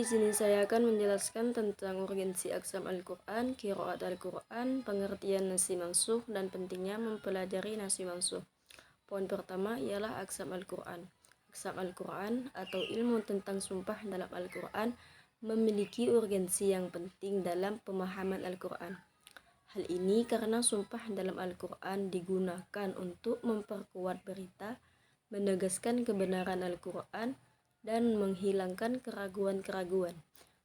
di sini saya akan menjelaskan tentang urgensi aksam Al-Quran, qiraat Al-Quran, pengertian nasi mansuh, dan pentingnya mempelajari nasi mansuh. Poin pertama ialah aksam Al-Quran. Aksam Al-Quran atau ilmu tentang sumpah dalam Al-Quran memiliki urgensi yang penting dalam pemahaman Al-Quran. Hal ini karena sumpah dalam Al-Quran digunakan untuk memperkuat berita, menegaskan kebenaran Al-Quran, dan menghilangkan keraguan-keraguan.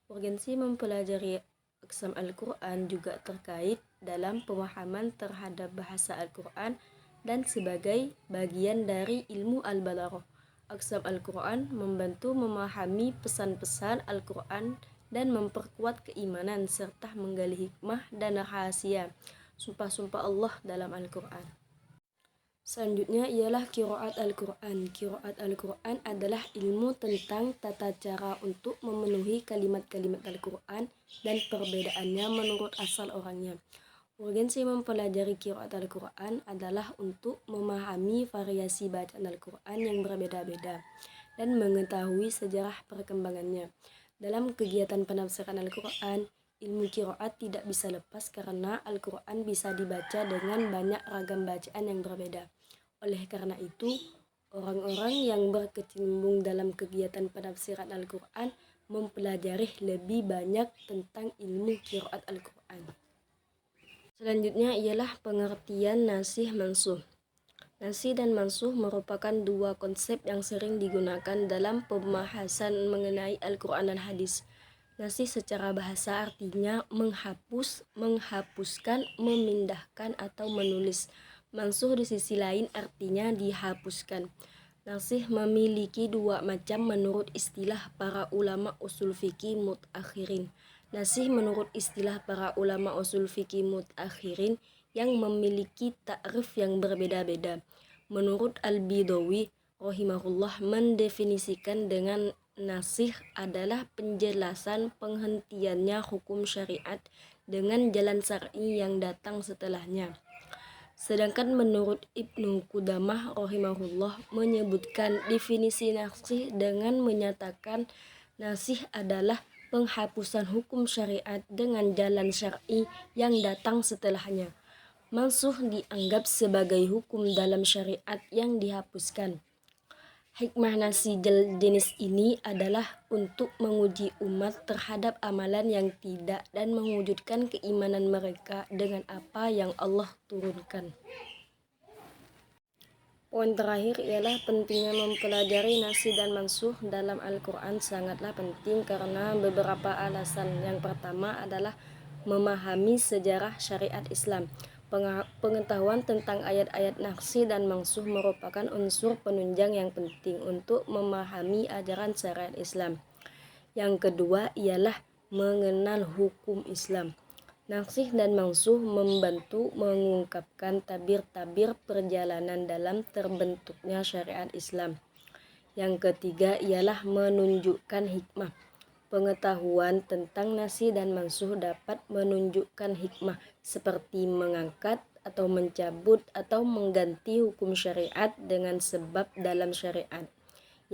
Urgensi mempelajari aksam Al-Quran juga terkait dalam pemahaman terhadap bahasa Al-Quran dan sebagai bagian dari ilmu Al-Balaghah. Aksam Al-Quran membantu memahami pesan-pesan Al-Quran dan memperkuat keimanan serta menggali hikmah dan rahasia sumpah-sumpah Allah dalam Al-Quran. Selanjutnya ialah qiraat Al-Quran. Qiraat Al-Quran adalah ilmu tentang tata cara untuk memenuhi kalimat-kalimat Al-Quran dan perbedaannya menurut asal orangnya. Urgensi mempelajari qiraat Al-Quran adalah untuk memahami variasi bacaan Al-Quran yang berbeda-beda dan mengetahui sejarah perkembangannya. Dalam kegiatan penafsiran Al-Quran, ilmu qiraat tidak bisa lepas karena Al-Quran bisa dibaca dengan banyak ragam bacaan yang berbeda. Oleh karena itu, orang-orang yang berkecimpung dalam kegiatan penafsiran Al-Quran mempelajari lebih banyak tentang ilmu qiraat Al-Quran. Selanjutnya ialah pengertian nasih mansuh. Nasih dan mansuh merupakan dua konsep yang sering digunakan dalam pembahasan mengenai Al-Quran dan hadis. Nasih secara bahasa artinya menghapus, menghapuskan, memindahkan, atau menulis. Mansuh di sisi lain artinya dihapuskan. Nasih memiliki dua macam menurut istilah para ulama usul fikih mutakhirin. Nasih menurut istilah para ulama usul fikih mutakhirin yang memiliki takrif yang berbeda-beda. Menurut Al-Bidawi rahimahullah mendefinisikan dengan nasih adalah penjelasan penghentiannya hukum syariat dengan jalan syar'i yang datang setelahnya. Sedangkan menurut Ibnu Qudamah rahimahullah menyebutkan definisi nasih dengan menyatakan nasih adalah penghapusan hukum syariat dengan jalan syar'i yang datang setelahnya. Mansuh dianggap sebagai hukum dalam syariat yang dihapuskan. Hikmah nasih jenis ini adalah untuk menguji umat terhadap amalan yang tidak dan mewujudkan keimanan mereka dengan apa yang Allah turunkan. Poin terakhir ialah pentingnya mempelajari nasih dan mansuh dalam Al-Quran sangatlah penting karena beberapa alasan. Yang pertama adalah memahami sejarah syariat Islam. Pengetahuan tentang ayat-ayat nasih dan mansuh merupakan unsur penunjang yang penting untuk memahami ajaran syariat Islam. Yang kedua ialah mengenal hukum Islam. Nasih dan mansuh membantu mengungkapkan tabir-tabir perjalanan dalam terbentuknya syariat Islam. Yang ketiga ialah menunjukkan hikmah. Pengetahuan tentang nasih dan mansuh dapat menunjukkan hikmah seperti mengangkat atau mencabut atau mengganti hukum syariat dengan sebab dalam syariat.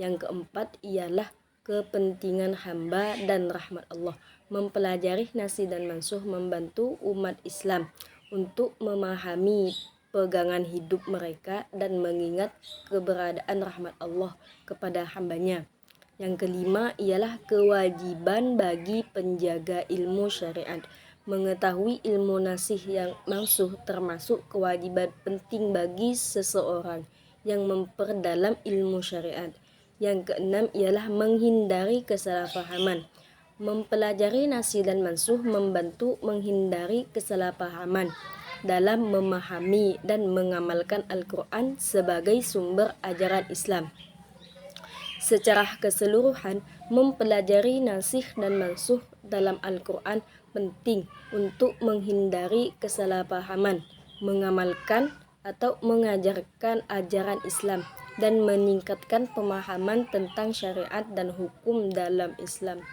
Yang keempat ialah kepentingan hamba dan rahmat Allah. Mempelajari nasih dan mansuh membantu umat Islam untuk memahami pegangan hidup mereka dan mengingat keberadaan rahmat Allah kepada hambanya. Yang kelima ialah kewajiban bagi penjaga ilmu syariat. Mengetahui ilmu nasih yang mansuh termasuk kewajiban penting bagi seseorang yang memperdalam ilmu syariat. Yang keenam ialah menghindari kesalahpahaman. Mempelajari nasih dan mansuh membantu menghindari kesalahpahaman dalam memahami dan mengamalkan Al-Quran sebagai sumber ajaran Islam. Secara keseluruhan, mempelajari nasih dan mansuh dalam Al-Quran penting untuk menghindari kesalahpahaman, mengamalkan atau mengajarkan ajaran Islam, dan meningkatkan pemahaman tentang syariat dan hukum dalam Islam.